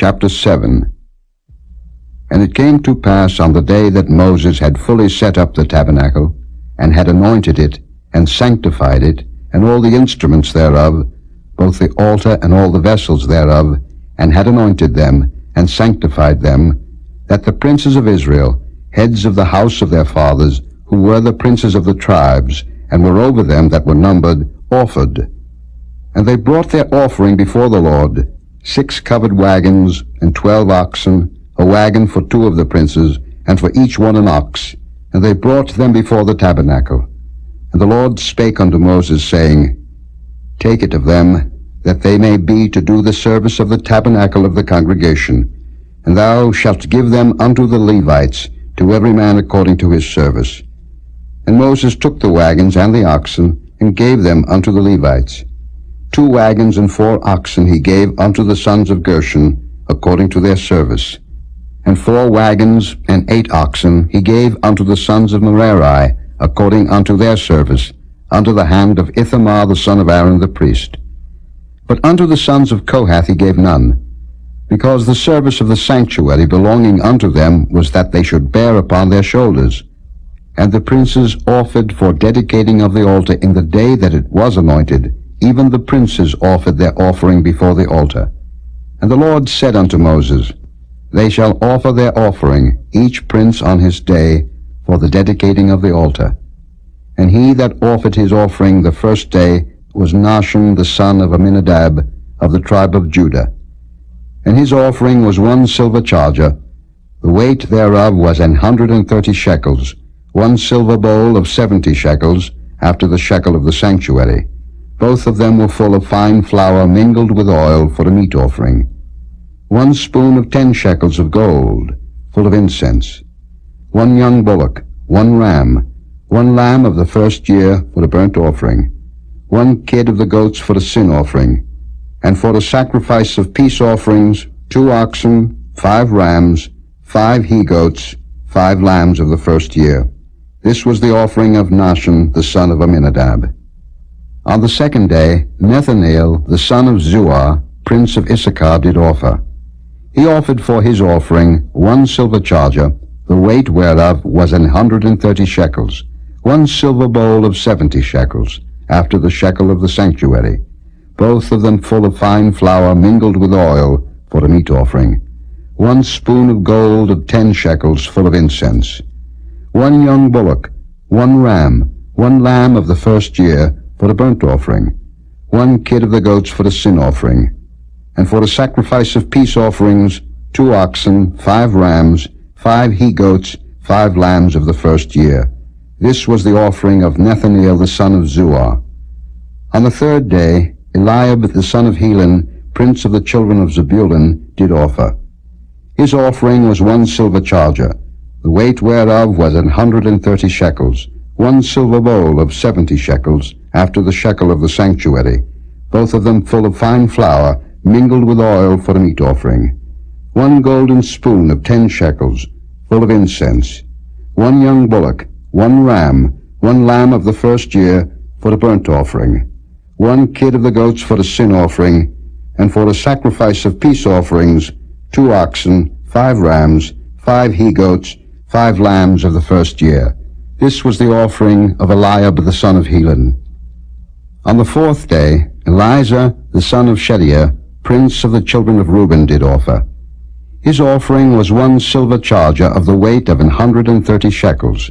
Chapter 7. And it came to pass on the day that Moses had fully set up the tabernacle, and had anointed it, and sanctified it, and all the instruments thereof, both the altar and all the vessels thereof, and had anointed them, and sanctified them, that the princes of Israel, heads of the house of their fathers, who were the princes of the tribes, and were over them that were numbered, offered. And they brought their offering before the Lord, 6 covered wagons, and 12 oxen, a wagon for 2 of the princes, and for each one an ox. And they brought them before the tabernacle. And the Lord spake unto Moses, saying, Take it of them, that they may be to do the service of the tabernacle of the congregation. And thou shalt give them unto the Levites, to every man according to his service. And Moses took the wagons and the oxen, and gave them unto the Levites. 2 wagons and 4 oxen he gave unto the sons of Gershon, according to their service. And 4 wagons and 8 oxen he gave unto the sons of Merari, according unto their service, unto the hand of Ithamar the son of Aaron the priest. But unto the sons of Kohath he gave none, because the service of the sanctuary belonging unto them was that they should bear upon their shoulders. And the princes offered for dedicating of the altar in the day that it was anointed. Even the princes offered their offering before the altar. And the Lord said unto Moses, They shall offer their offering, each prince on his day, for the dedicating of the altar. And he that offered his offering the first day was Nahshon the son of Amminadab, of the tribe of Judah. And his offering was 1 silver charger. The weight thereof was 130 shekels, 1 silver bowl of 70 shekels, after the shekel of the sanctuary. Both of them were full of fine flour mingled with oil for a meat offering. 1 spoon of 10 shekels of gold, full of incense. 1 young bullock, 1 ram, 1 lamb of the first year for a burnt offering. 1 kid of the goats for a sin offering. And for a sacrifice of peace offerings, 2 oxen, 5 rams, 5 he-goats, 5 lambs of the first year. This was the offering of Nahshon the son of Amminadab. On the second day, Nethaneel the son of Zuar, prince of Issachar, did offer. He offered for his offering 1 silver charger, the weight whereof was 130 shekels, 1 silver bowl of 70 shekels, after the shekel of the sanctuary, both of them full of fine flour mingled with oil for a meat offering. 1 spoon of gold of 10 shekels, full of incense. 1 young bullock, 1 ram, 1 lamb of the first year, for a burnt offering. 1 kid of the goats for a sin offering. And for a sacrifice of peace offerings, 2 oxen, 5 rams, 5 he-goats, 5 lambs of the first year. This was the offering of Nethaneel the son of Zuar. On the third day, Eliab the son of Helon, prince of the children of Zebulun, did offer. His offering was 1 silver charger, the weight whereof was 130 shekels, 1 silver bowl of 70 shekels, after the shekel of the sanctuary, both of them full of fine flour, mingled with oil for a meat offering. 1 golden spoon of 10 shekels, full of incense. 1 young bullock, 1 ram, 1 lamb of the first year, for a burnt offering. 1 kid of the goats for a sin offering, and for a sacrifice of peace offerings, 2 oxen, 5 rams, 5 he-goats, 5 lambs of the first year. This was the offering of Eliab the son of Helon. On the fourth day, Elizur the son of Shedeiah, prince of the children of Reuben, did offer. His offering was 1 silver charger of the weight of 130 shekels,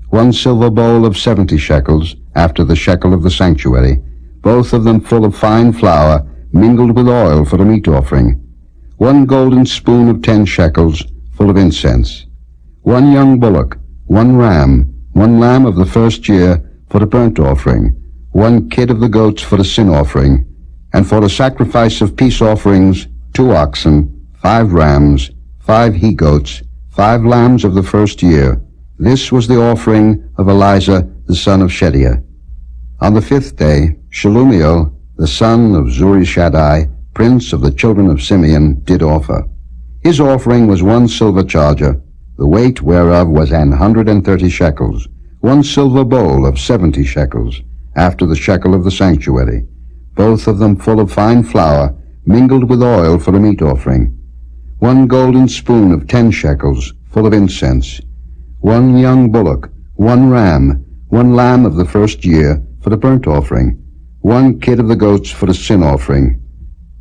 1 silver bowl of 70 shekels, after the shekel of the sanctuary, both of them full of fine flour, mingled with oil for a meat offering. 1 golden spoon of 10 shekels, full of incense. 1 young bullock, 1 ram, 1 lamb of the first year, for a burnt offering. 1 kid of the goats for a sin offering, and for a sacrifice of peace offerings, 2 oxen, 5 rams, 5 he-goats, 5 lambs of the first year. This was the offering of Elizur the son of Shedeiah. On the 5th day, Shelumiel the son of Zurishaddal, prince of the children of Simeon, did offer. His offering was 1 silver charger, the weight whereof was 130 shekels, 1 silver bowl of 70 shekels, after the shekel of the sanctuary, both of them full of fine flour, mingled with oil for a meat offering. 1 golden spoon of 10 shekels, full of incense, 1 young bullock, 1 ram, 1 lamb of the first year for the burnt offering, 1 kid of the goats for the sin offering,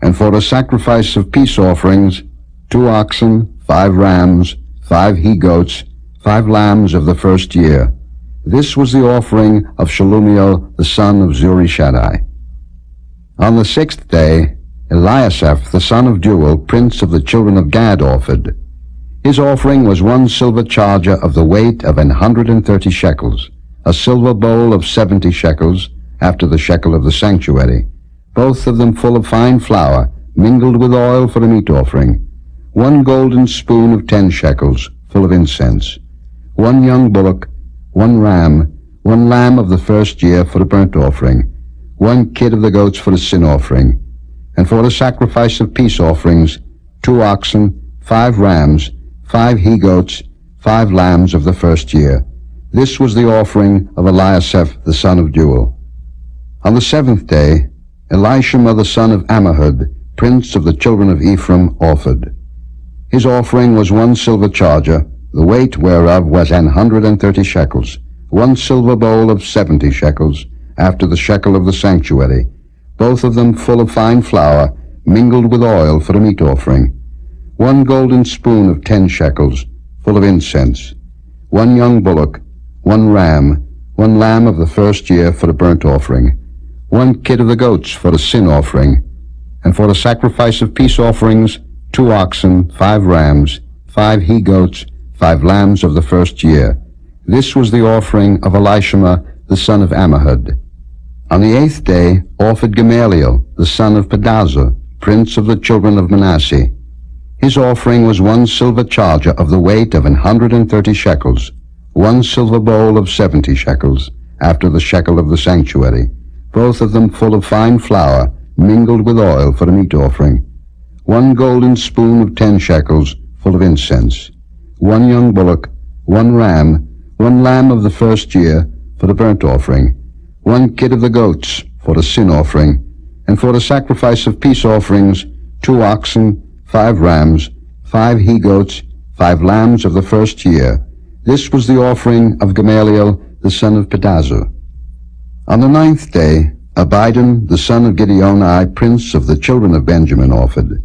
and for a sacrifice of peace offerings, 2 oxen, 5 rams, 5 he-goats, 5 lambs of the first year. This was the offering of Shelumiel the son of Zurishaddal. On the 6th day, Eliasaph the son of Deuel, prince of the children of Gad, offered. His offering was 1 silver charger of the weight of 130 shekels, a silver bowl of 70 shekels, after the shekel of the sanctuary, both of them full of fine flour, mingled with oil for a meat offering, 1 golden spoon of 10 shekels, full of incense, 1 young bullock, 1 ram, 1 lamb of the first year for the burnt offering, 1 kid of the goats for the sin offering, and for the sacrifice of peace offerings, 2 oxen, 5 rams, 5 he-goats, 5 lambs of the first year. This was the offering of Eliasaph the son of Deuel. On the 7th day, Elishama the son of Ammihud, prince of the children of Ephraim, offered. His offering was 1 silver charger, the weight whereof was 130 shekels, 1 silver bowl of 70 shekels, after the shekel of the sanctuary, both of them full of fine flour, mingled with oil for a meat offering, 1 golden spoon of 10 shekels, full of incense, 1 young bullock, 1 ram, 1 lamb of the first year for the burnt offering, 1 kid of the goats for the sin offering, and for the sacrifice of peace offerings, 2 oxen, 5 rams, 5 he-goats, 5 lambs of the first year. This was the offering of Elishama the son of Ammihud. On the 8th day offered Gamaliel the son of Pedazur, prince of the children of Manasseh. His offering was 1 silver charger of the weight of 130 shekels, 1 silver bowl of 70 shekels, after the shekel of the sanctuary, both of them full of fine flour, mingled with oil for a meat offering, 1 golden spoon of 10 shekels, full of incense, 1 young bullock, 1 ram, 1 lamb of the first year for the burnt offering, 1 kid of the goats for the sin offering, and for the sacrifice of peace offerings, 2 oxen, 5 rams, 5 he-goats, 5 lambs of the first year. This was the offering of Gamaliel the son of Pedazur. On the 9th day, Abidan the son of Gideoni, prince of the children of Benjamin, offered.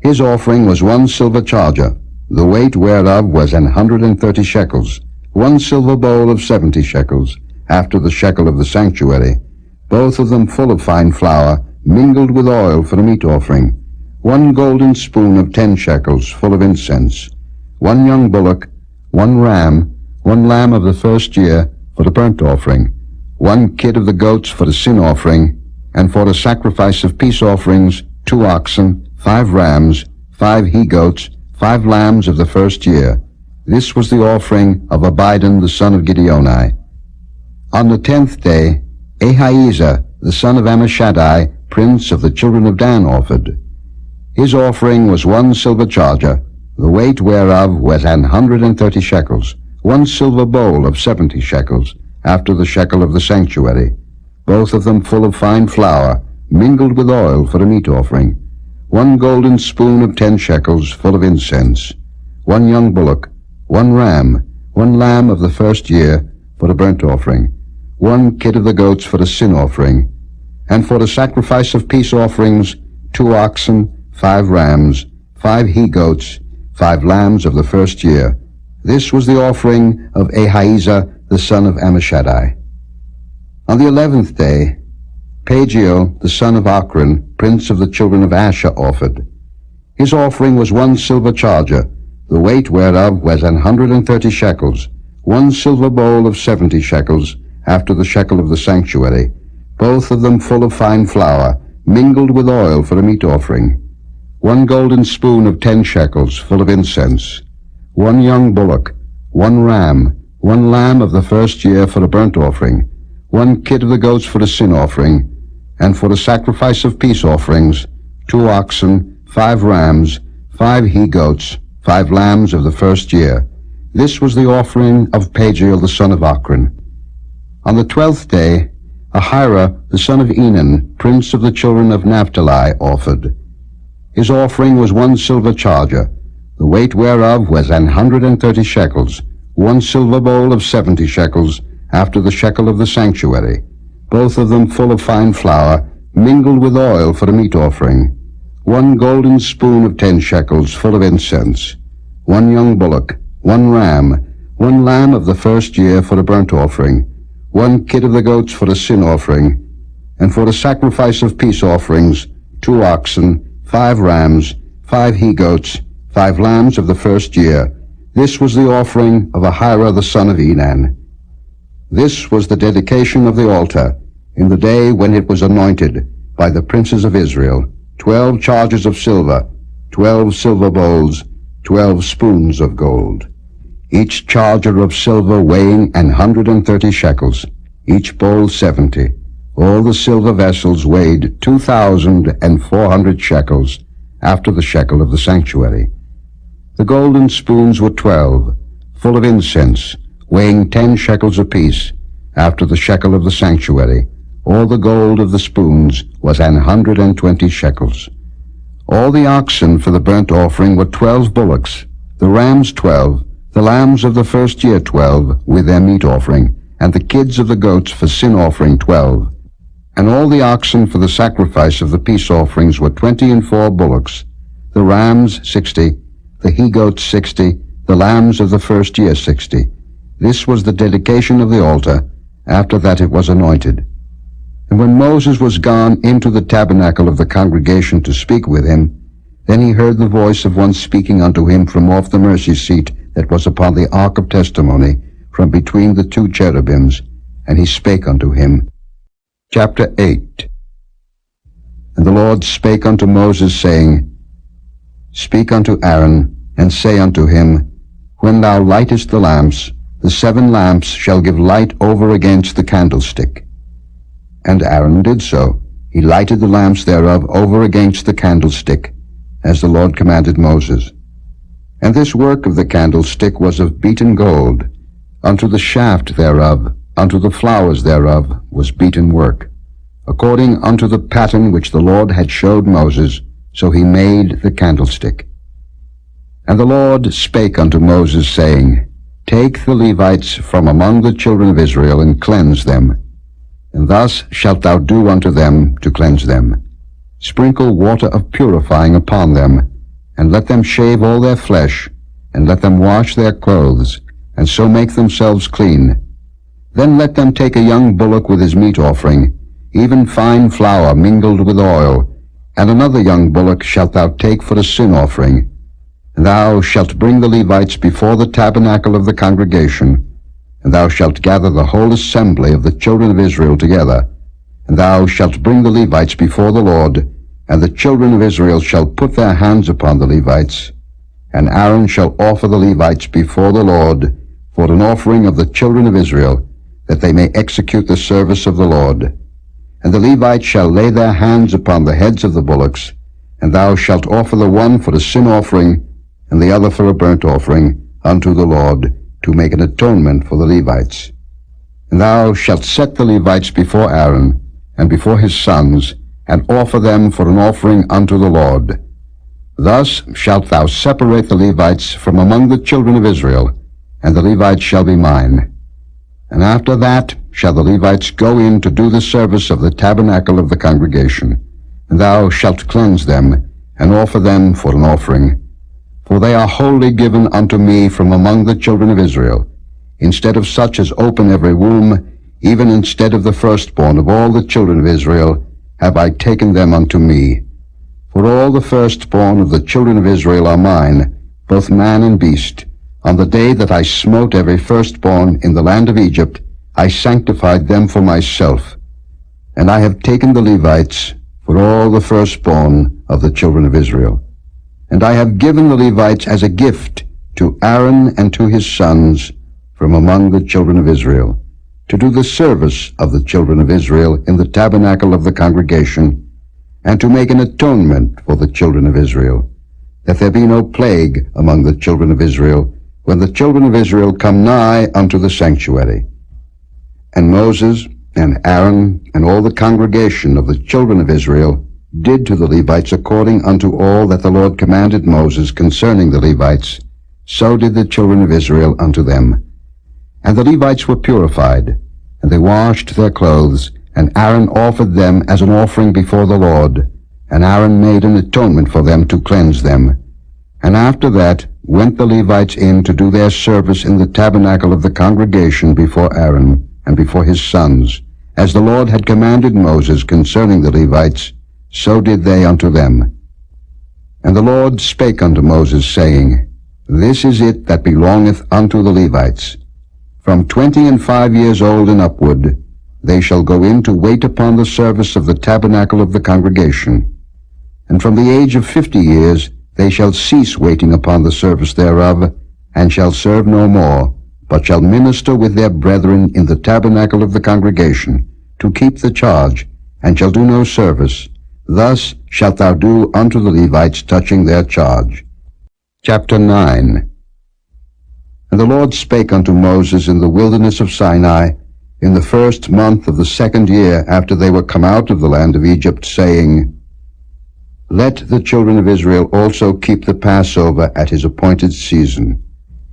His offering was 1 silver charger, the weight whereof was 130 shekels, 1 silver bowl of 70 shekels, after the shekel of the sanctuary, both of them full of fine flour, mingled with oil for a meat offering, 1 golden spoon of 10 shekels, full of incense, 1 young bullock, 1 ram, 1 lamb of the first year for the burnt offering, 1 kid of the goats for the sin offering, and for the sacrifice of peace offerings, 2 oxen, 5 rams, 5 he-goats, 5 lambs of the first year. This was the offering of Abidan the son of Gideoni. On the 10th day, Ahiezer the son of Ammishaddai, prince of the children of Dan, offered. His offering was 1 silver charger, the weight whereof was 130 shekels, 1 silver bowl of 70 shekels, after the shekel of the sanctuary, both of them full of fine flour, mingled with oil for a meat offering, 1 golden spoon of 10 shekels, full of incense, 1 young bullock, 1 ram, 1 lamb of the first year for the burnt offering, 1 kid of the goats for the sin offering, and for the sacrifice of peace offerings, 2 oxen, 5 rams, 5 he-goats, 5 lambs of the first year. This was the offering of Ahiezer the son of Ammishaddai. On the 11th day, Pagiel the son of Ochran, prince of the children of Asher, offered. His offering was 1 silver charger, the weight whereof was 130 shekels, 1 silver bowl of 70 shekels, after the shekel of the sanctuary, both of them full of fine flour, mingled with oil for a meat offering, 1 golden spoon of 10 shekels, full of incense, 1 young bullock, 1 ram, 1 lamb of the first year for a burnt offering, 1 kid of the goats for the sin offering, and for the sacrifice of peace offerings, 2 oxen, 5 rams, 5 he-goats, 5 lambs of the first year. This was the offering of Pagiel the son of Ochran. On the 12th day, Ahira the son of Enan, prince of the children of Naphtali, offered. His offering was 1 silver charger, the weight whereof was 130 shekels, 1 silver bowl of 70 shekels, after the shekel of the sanctuary, both of them full of fine flour, mingled with oil for a meat offering, 1 golden spoon of 10 shekels, full of incense, 1 young bullock, 1 ram, 1 lamb of the first year for a burnt offering, 1 kid of the goats for a sin offering, and for a sacrifice of peace offerings, 2 oxen, 5 rams, 5 he-goats, 5 lambs of the first year. This was the offering of Ahira the son of Enan. This was the dedication of the altar, in the day when it was anointed by the princes of Israel, 12 chargers of silver, 12 silver bowls, 12 spoons of gold, each charger of silver weighing 130 shekels, each bowl 70. All the silver vessels weighed 2,400 shekels, after the shekel of the sanctuary. The golden spoons were 12, full of incense, weighing 10 shekels apiece, after the shekel of the sanctuary. All the gold of the spoons was 120 shekels. All the oxen for the burnt offering were 12 bullocks, the rams 12, the lambs of the first year 12, with their meat offering, and the kids of the goats for sin offering 12. And all the oxen for the sacrifice of the peace offerings were 24 bullocks, the rams 60, the he-goats 60, the lambs of the first year 60. This was the dedication of the altar, after that it was anointed. And when Moses was gone into the tabernacle of the congregation to speak with him, then he heard the voice of one speaking unto him from off the mercy seat that was upon the ark of testimony, from between the 2 cherubims, and he spake unto him. Chapter 8. And the Lord spake unto Moses, saying, Speak unto Aaron, and say unto him, When thou lightest the lamps, the 7 lamps shall give light over against the candlestick. And Aaron did so. He lighted the lamps thereof over against the candlestick, as the Lord commanded Moses. And this work of the candlestick was of beaten gold. Unto the shaft thereof, unto the flowers thereof, was beaten work. According unto the pattern which the Lord had showed Moses, so he made the candlestick. And the Lord spake unto Moses, saying, Take the Levites from among the children of Israel, and cleanse them. And thus shalt thou do unto them to cleanse them. Sprinkle water of purifying upon them, and let them shave all their flesh, and let them wash their clothes, and so make themselves clean. Then let them take a young bullock with his meat offering, even fine flour mingled with oil, and another young bullock shalt thou take for a sin offering. And thou shalt bring the Levites before the tabernacle of the congregation, and thou shalt gather the whole assembly of the children of Israel together, and thou shalt bring the Levites before the Lord, and the children of Israel shall put their hands upon the Levites, and Aaron shall offer the Levites before the Lord for an offering of the children of Israel, that they may execute the service of the Lord. And the Levites shall lay their hands upon the heads of the bullocks, and thou shalt offer the one for a sin offering, and the other for a burnt offering, unto the Lord, to make an atonement for the Levites. And thou shalt set the Levites before Aaron, and before his sons, and offer them for an offering unto the Lord. Thus shalt thou separate the Levites from among the children of Israel, and the Levites shall be mine. And after that shall the Levites go in to do the service of the tabernacle of the congregation, and thou shalt cleanse them, and offer them for an offering. For they are wholly given unto me from among the children of Israel, instead of such as open every womb, even instead of the firstborn of all the children of Israel, have I taken them unto me. For all the firstborn of the children of Israel are mine, both man and beast. On the day that I smote every firstborn in the land of Egypt, I sanctified them for myself. And I have taken the Levites for all the firstborn of the children of Israel. And I have given the Levites as a gift to Aaron and to his sons from among the children of Israel, to do the service of the children of Israel in the tabernacle of the congregation, and to make an atonement for the children of Israel, that there be no plague among the children of Israel, when the children of Israel come nigh unto the sanctuary. And Moses and Aaron and all the congregation of the children of Israel did to the Levites according unto all that the Lord commanded Moses concerning the Levites, so did the children of Israel unto them. And the Levites were purified, and they washed their clothes, and Aaron offered them as an offering before the Lord, and Aaron made an atonement for them to cleanse them. And after that went the Levites in to do their service in the tabernacle of the congregation before Aaron and before his sons. As the Lord had commanded Moses concerning the Levites, so did they unto them. And the Lord spake unto Moses, saying, This is it that belongeth unto the Levites. From 25 years old and upward, they shall go in to wait upon the service of the tabernacle of the congregation. And from the age of 50 years they shall cease waiting upon the service thereof, and shall serve no more, but shall minister with their brethren in the tabernacle of the congregation, to keep the charge, and shall do no service. Thus shalt thou do unto the Levites touching their charge. Chapter 9. And the Lord spake unto Moses in the wilderness of Sinai, in the 1st month of the 2nd year after they were come out of the land of Egypt, saying, Let the children of Israel also keep the Passover at his appointed season.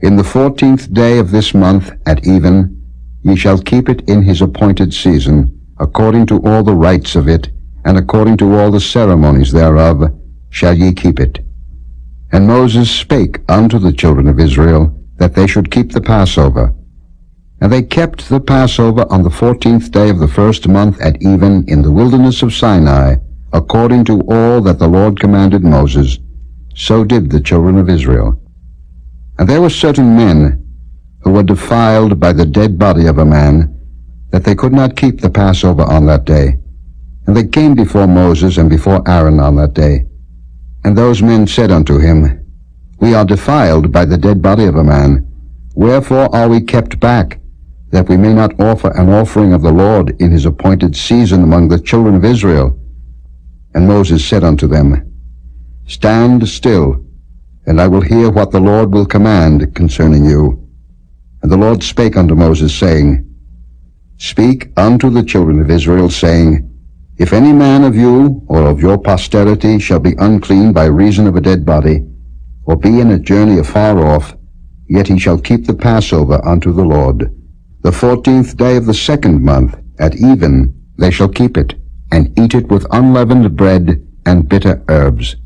In the 14th day of this month at even, ye shall keep it in his appointed season, according to all the rites of it, and according to all the ceremonies thereof, shall ye keep it. And Moses spake unto the children of Israel, that they should keep the Passover. And they kept the Passover on the 14th day of the 1st month at even in the wilderness of Sinai, according to all that the Lord commanded Moses. So did the children of Israel. And there were certain men who were defiled by the dead body of a man, that they could not keep the Passover on that day. And they came before Moses and before Aaron on that day. And those men said unto him, We are defiled by the dead body of a man. Wherefore are we kept back, that we may not offer an offering of the Lord in his appointed season among the children of Israel? And Moses said unto them, Stand still, and I will hear what the Lord will command concerning you. And the Lord spake unto Moses, saying, Speak unto the children of Israel, saying, If any man of you or of your posterity shall be unclean by reason of a dead body, or be in a journey afar off, yet he shall keep the Passover unto the Lord. The 14th day of the 2nd month, at even, they shall keep it, and eat it with unleavened bread and bitter herbs.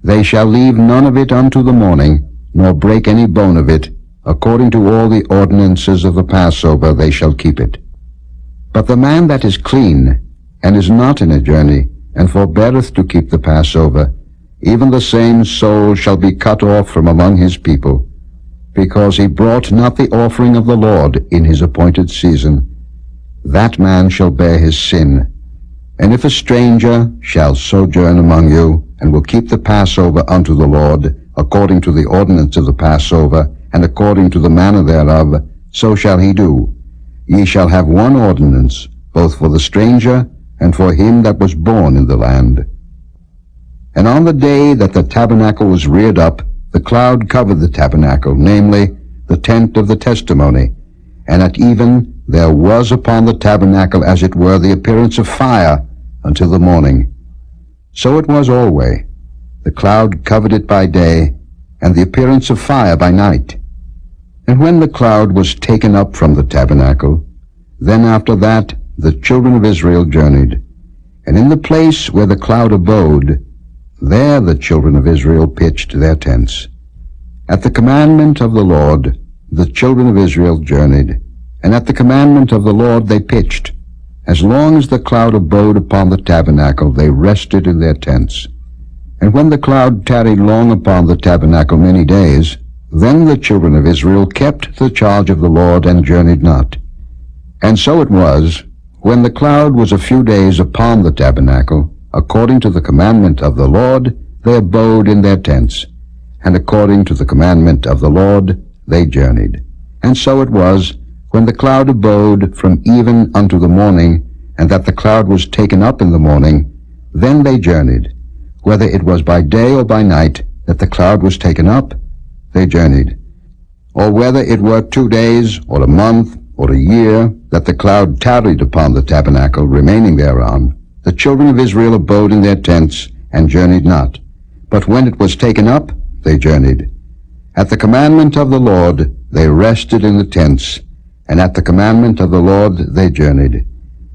They shall leave none of it unto the morning, nor break any bone of it. According to all the ordinances of the Passover they shall keep it. But the man that is clean, and is not in a journey, and forbeareth to keep the Passover, even the same soul shall be cut off from among his people, because he brought not the offering of the Lord in his appointed season. That man shall bear his sin. And if a stranger shall sojourn among you, and will keep the Passover unto the Lord, according to the ordinance of the Passover, and according to the manner thereof, so shall he do. Ye shall have one ordinance, both for the stranger and for him that was born in the land. And on the day that the tabernacle was reared up, the cloud covered the tabernacle, namely, the tent of the testimony. And at even there was upon the tabernacle as it were the appearance of fire until the morning. So it was always. The cloud covered it by day, and the appearance of fire by night. And when the cloud was taken up from the tabernacle, then after that the children of Israel journeyed. And in the place where the cloud abode, there the children of Israel pitched their tents. At the commandment of the Lord the children of Israel journeyed, and at the commandment of the Lord they pitched. As long as the cloud abode upon the tabernacle, they rested in their tents. And when the cloud tarried long upon the tabernacle many days, then the children of Israel kept the charge of the Lord, and journeyed not. And so it was, when the cloud was a few days upon the tabernacle, according to the commandment of the Lord, they abode in their tents, and according to the commandment of the Lord they journeyed. And so it was, when the cloud abode from even unto the morning, and that the cloud was taken up in the morning, then they journeyed. Whether it was by day or by night that the cloud was taken up, they journeyed. Or whether it were 2 days, or a month, or a year, that the cloud tarried upon the tabernacle, remaining thereon, the children of Israel abode in their tents, and journeyed not. But when it was taken up, they journeyed. At the commandment of the Lord they rested in the tents, and at the commandment of the Lord they journeyed.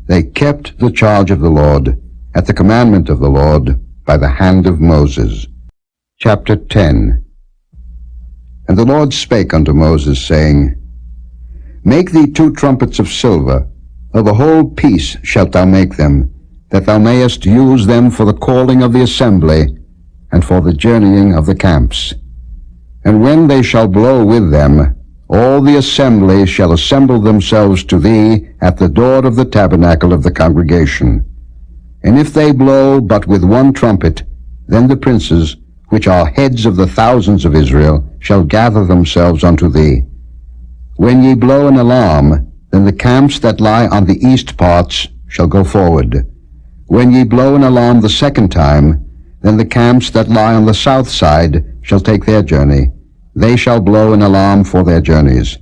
They kept the charge of the Lord, at the commandment of the Lord, by the hand of Moses. Chapter 10. And the Lord spake unto Moses, saying, Make thee 2 trumpets of silver, of a whole piece shalt thou make them, that thou mayest use them for the calling of the assembly, and for the journeying of the camps. And when they shall blow with them, all the assembly shall assemble themselves to thee at the door of the tabernacle of the congregation. And if they blow but with 1 trumpet, then the princes, which are heads of the thousands of Israel, shall gather themselves unto thee. When ye blow an alarm, then the camps that lie on the east parts shall go forward. When ye blow an alarm the 2nd time, then the camps that lie on the south side shall take their journey. They shall blow an alarm for their journeys.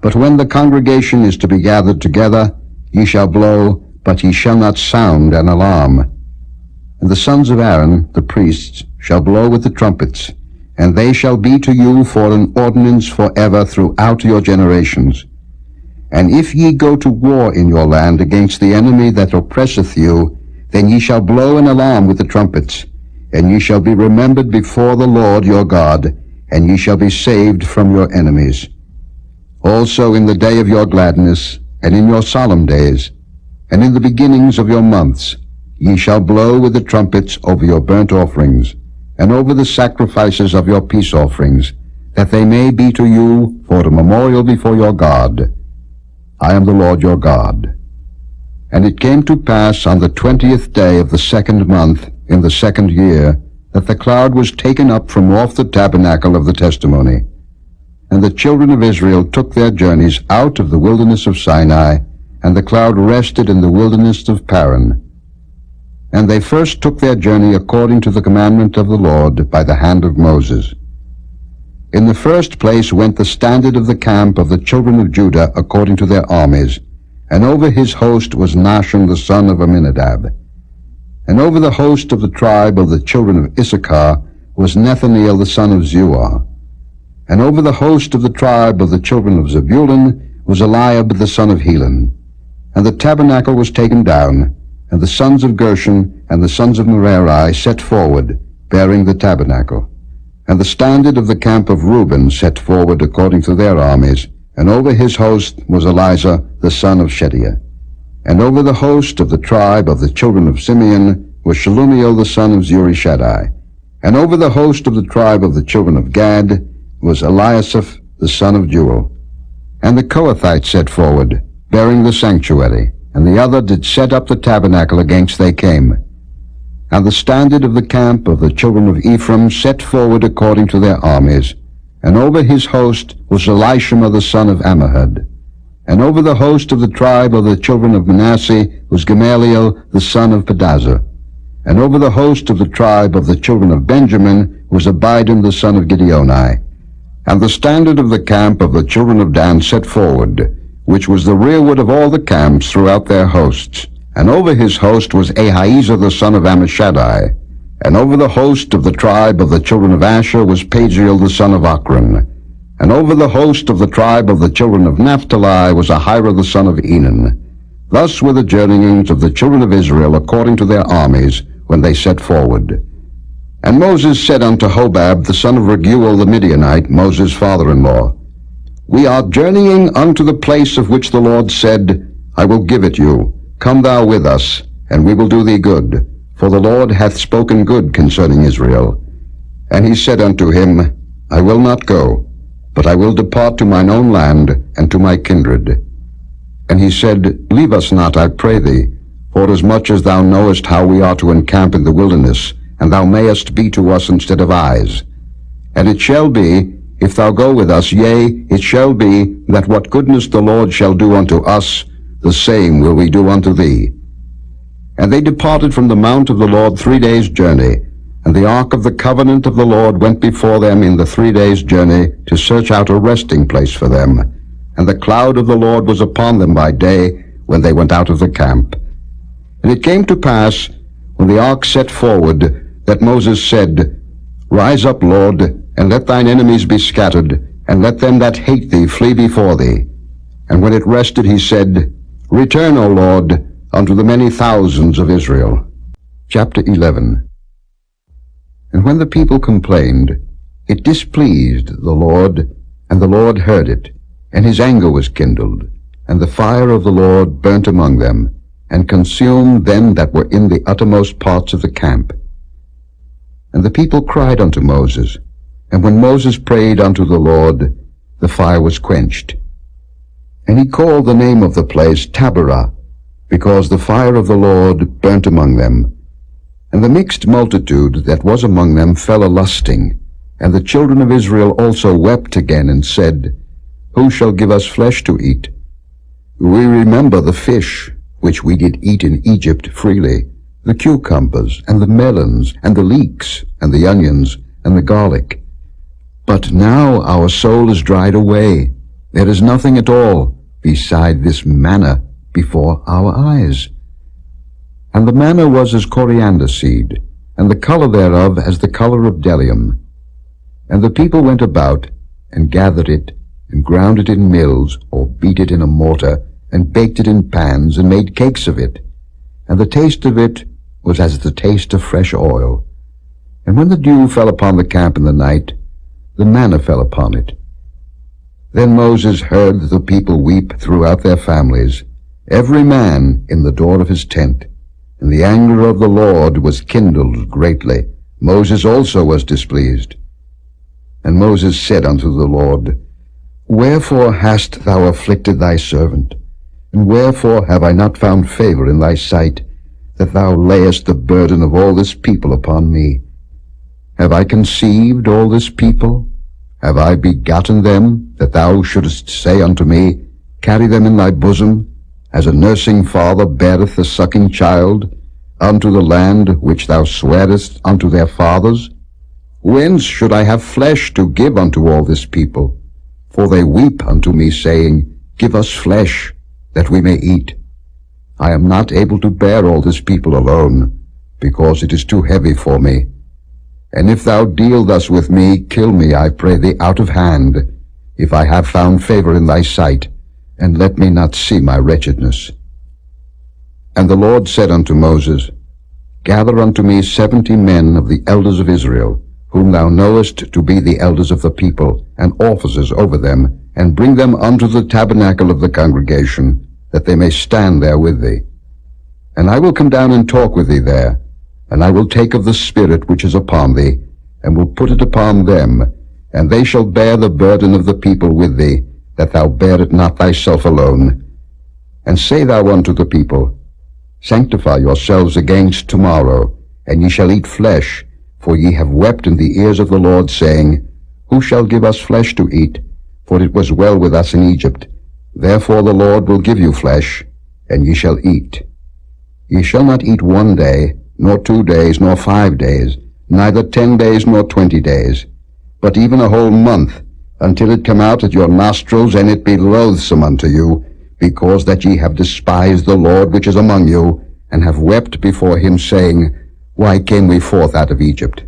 But when the congregation is to be gathered together, ye shall blow, but ye shall not sound an alarm. And the sons of Aaron, the priests, shall blow with the trumpets, and they shall be to you for an ordinance forever throughout your generations. And if ye go to war in your land against the enemy that oppresseth you, then ye shall blow an alarm with the trumpets, and ye shall be remembered before the Lord your God, and ye shall be saved from your enemies. Also in the day of your gladness, and in your solemn days, and in the beginnings of your months, ye shall blow with the trumpets over your burnt offerings, and over the sacrifices of your peace offerings, that they may be to you for a memorial before your God. I am the Lord your God. And it came to pass on the 20th day of the 2nd month, in the 2nd year, that the cloud was taken up from off the tabernacle of the testimony. And the children of Israel took their journeys out of the wilderness of Sinai, and the cloud rested in the wilderness of Paran. And they first took their journey according to the commandment of the Lord by the hand of Moses. In the first place went the standard of the camp of the children of Judah according to their armies, and over his host was Nahshon the son of Amminadab. And over the host of the tribe of the children of Issachar was Nethaneel the son of Zuar. And over the host of the tribe of the children of Zebulun was Eliab the son of Helon. And the tabernacle was taken down, and the sons of Gershon and the sons of Merari set forward, bearing the tabernacle. And the standard of the camp of Reuben set forward according to their armies, and over his host was Elizur the son of Shedeiah. And over the host of the tribe of the children of Simeon was Shelumiel the son of Zurishaddal. And over the host of the tribe of the children of Gad was Eliasaph the son of Jeuel. And the Kohathites set forward, bearing the sanctuary, and the other did set up the tabernacle against they came. And the standard of the camp of the children of Ephraim set forward according to their armies, and over his host was Elishama the son of Ammihud. And over the host of the tribe of the children of Manasseh was Gamaliel the son of Pedazur. And over the host of the tribe of the children of Benjamin was Abidan the son of Gideoni. And the standard of the camp of the children of Dan set forward, which was the rearward of all the camps throughout their hosts. And over his host was Ahiezer the son of Ammishaddai. And over the host of the tribe of the children of Asher was Pagiel the son of Ochran. And over the host of the tribe of the children of Naphtali was Ahira the son of Enan. Thus were the journeyings of the children of Israel according to their armies when they set forward. And Moses said unto Hobab the son of Reguel the Midianite, Moses' father-in-law, We are journeying unto the place of which the Lord said, I will give it you. Come thou with us, and we will do thee good. For the Lord hath spoken good concerning Israel. And he said unto him, I will not go, but I will depart to mine own land and to my kindred. And he said, Leave us not, I pray thee, forasmuch as thou knowest how we are to encamp in the wilderness, and thou mayest be to us instead of eyes. And it shall be, if thou go with us, yea, it shall be, that what goodness the Lord shall do unto us, the same will we do unto thee. And they departed from the mount of the Lord 3 days' journey, and the ark of the covenant of the Lord went before them in the 3 days' journey to search out a resting place for them. And the cloud of the Lord was upon them by day when they went out of the camp. And it came to pass, when the ark set forward, that Moses said, Rise up, Lord, and let thine enemies be scattered, and let them that hate thee flee before thee. And when it rested, he said, Return, O Lord, unto the many thousands of Israel. Chapter 11. And when the people complained, it displeased the Lord, and the Lord heard it, and his anger was kindled, and the fire of the Lord burnt among them, and consumed them that were in the uttermost parts of the camp. And the people cried unto Moses, and when Moses prayed unto the Lord, the fire was quenched. And he called the name of the place Taberah, because the fire of the Lord burnt among them. And the mixed multitude that was among them fell a-lusting, and the children of Israel also wept again, and said, Who shall give us flesh to eat? We remember the fish which we did eat in Egypt freely, the cucumbers, and the melons, and the leeks, and the onions, and the garlic. But now our soul is dried away. There is nothing at all beside this manna before our eyes. And the manna was as coriander seed, and the color thereof as the color of bdellium. And the people went about, and gathered it, and ground it in mills, or beat it in a mortar, and baked it in pans, and made cakes of it. And the taste of it was as the taste of fresh oil. And when the dew fell upon the camp in the night, the manna fell upon it. Then Moses heard the people weep throughout their families, every man in the door of his tent. And the anger of the Lord was kindled greatly. Moses also was displeased. And Moses said unto the Lord, Wherefore hast thou afflicted thy servant? And wherefore have I not found favor in thy sight, that thou layest the burden of all this people upon me? Have I conceived all this people? Have I begotten them, that thou shouldest say unto me, Carry them in thy bosom, as a nursing father beareth the sucking child, unto the land which thou swarest unto their fathers? Whence should I have flesh to give unto all this people? For they weep unto me, saying, Give us flesh, that we may eat. I am not able to bear all this people alone, because it is too heavy for me. And if thou deal thus with me, kill me, I pray thee, out of hand, if I have found favor in thy sight, and let me not see my wretchedness. And the Lord said unto Moses, Gather unto me 70 men of the elders of Israel, whom thou knowest to be the elders of the people, and officers over them, and bring them unto the tabernacle of the congregation, that they may stand there with thee. And I will come down and talk with thee there, and I will take of the Spirit which is upon thee, and will put it upon them, and they shall bear the burden of the people with thee, that thou bear it not thyself alone. And say thou unto the people, Sanctify yourselves against tomorrow, and ye shall eat flesh, for ye have wept in the ears of the Lord, saying, Who shall give us flesh to eat? For it was well with us in Egypt. Therefore the Lord will give you flesh, and ye shall eat. Ye shall not eat 1 day, nor 2 days, nor 5 days, neither 10 days, nor 20 days, but even a whole month, until it come out at your nostrils, and it be loathsome unto you, because that ye have despised the Lord which is among you, and have wept before him, saying, Why came we forth out of Egypt?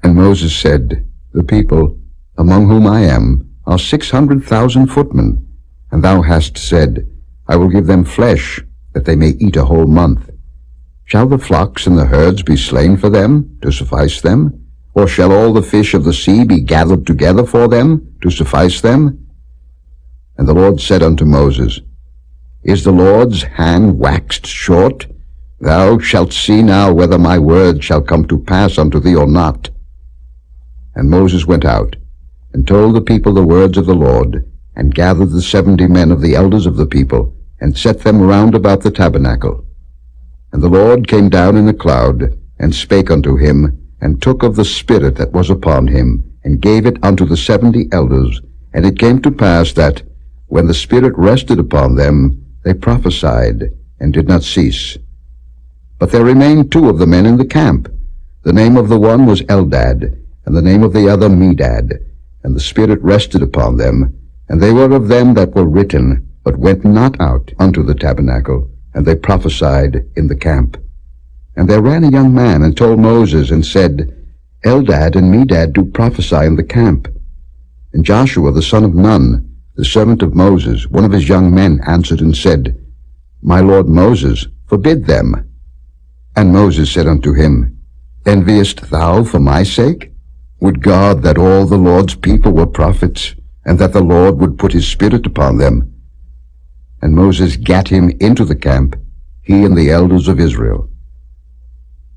And Moses said, The people, among whom I am, are 600,000 footmen, and thou hast said, I will give them flesh, that they may eat a whole month. Shall the flocks and the herds be slain for them, to suffice them? Or shall all the fish of the sea be gathered together for them, to suffice them? And the Lord said unto Moses, Is the Lord's hand waxed short? Thou shalt see now whether my word shall come to pass unto thee or not. And Moses went out, and told the people the words of the Lord, and gathered the 70 men of the elders of the people, and set them round about the tabernacle. And the Lord came down in a cloud, and spake unto him, and took of the Spirit that was upon him, and gave it unto the 70 elders. And it came to pass that, when the Spirit rested upon them, they prophesied, and did not cease. But there remained 2 of the men in the camp. The name of the one was Eldad, and the name of the other Medad. And the Spirit rested upon them, and they were of them that were written, but went not out unto the tabernacle, and they prophesied in the camp. And there ran a young man, and told Moses, and said, Eldad and Medad do prophesy in the camp. And Joshua the son of Nun, the servant of Moses, one of his young men, answered and said, My lord Moses, forbid them. And Moses said unto him, Enviest thou for my sake? Would God that all the Lord's people were prophets, and that the Lord would put his spirit upon them. And Moses gat him into the camp, he and the elders of Israel.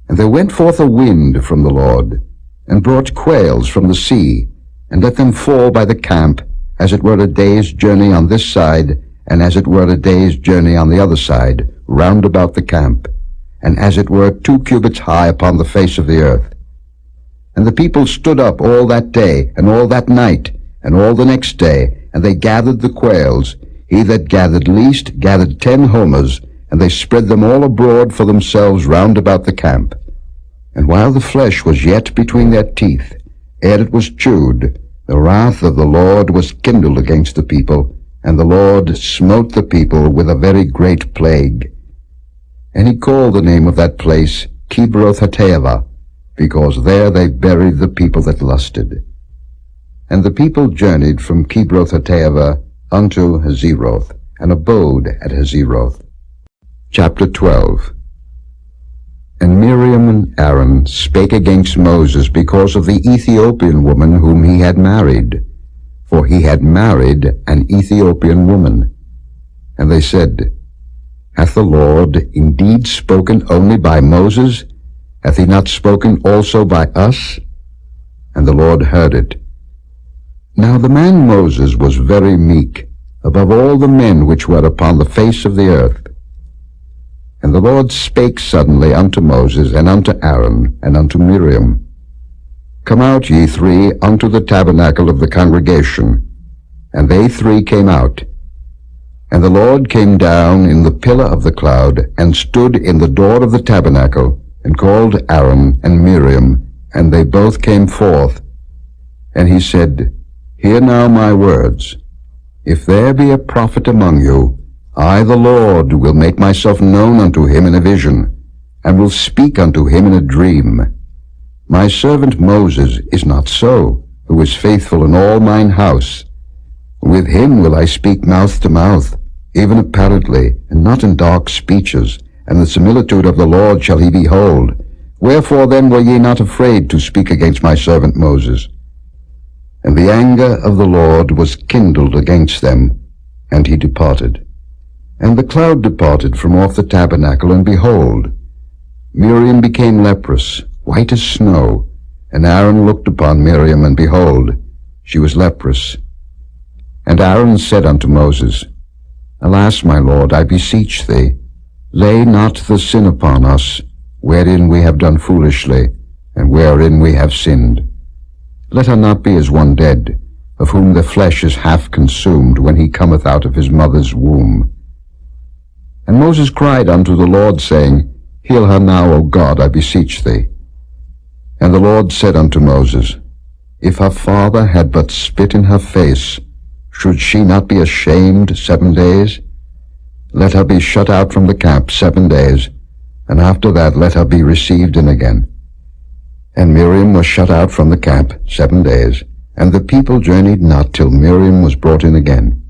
And there went forth a wind from the Lord, and brought quails from the sea, and let them fall by the camp, as it were a day's journey on this side, and as it were a day's journey on the other side, round about the camp, and as it were 2 cubits high upon the face of the earth. And the people stood up all that day, and all that night, and all the next day, and they gathered the quails. He that gathered least gathered 10 homers, and they spread them all abroad for themselves round about the camp. And while the flesh was yet between their teeth, ere it was chewed, the wrath of the Lord was kindled against the people, and the Lord smote the people with a very great plague. And he called the name of that place Kibroth-Hattaavah, because there they buried the people that lusted. And the people journeyed from Kibroth-Hattaavah unto Hazeroth, and abode at Hazeroth. Chapter 12. And Miriam and Aaron spake against Moses because of the Ethiopian woman whom he had married, for he had married an Ethiopian woman. And they said, Hath the Lord indeed spoken only by Moses? Hath he not spoken also by us? And the Lord heard it. Now the man Moses was very meek, above all the men which were upon the face of the earth. And the Lord spake suddenly unto Moses, and unto Aaron, and unto Miriam, Come out, ye 3, unto the tabernacle of the congregation. And they 3 came out. And the Lord came down in the pillar of the cloud, and stood in the door of the tabernacle, and called Aaron and Miriam, and they both came forth. And he said, Hear now my words. If there be a prophet among you, I the Lord will make myself known unto him in a vision, and will speak unto him in a dream. My servant Moses is not so, who is faithful in all mine house. With him will I speak mouth to mouth, even apparently, and not in dark speeches, and the similitude of the Lord shall he behold. Wherefore then were ye not afraid to speak against my servant Moses? And the anger of the Lord was kindled against them, and he departed. And the cloud departed from off the tabernacle, and behold, Miriam became leprous, white as snow. And Aaron looked upon Miriam, and behold, she was leprous. And Aaron said unto Moses, Alas, my Lord, I beseech thee, lay not the sin upon us, wherein we have done foolishly, and wherein we have sinned. Let her not be as one dead, of whom the flesh is half consumed when he cometh out of his mother's womb. And Moses cried unto the Lord, saying, Heal her now, O God, I beseech thee. And the Lord said unto Moses, If her father had but spit in her face, should she not be ashamed 7 days? Let her be shut out from the camp 7 days, and after that let her be received in again. And Miriam was shut out from the camp 7 days, and the people journeyed not till Miriam was brought in again.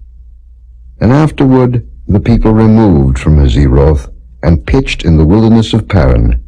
And afterward the people removed from Hazeroth, and pitched in the wilderness of Paran.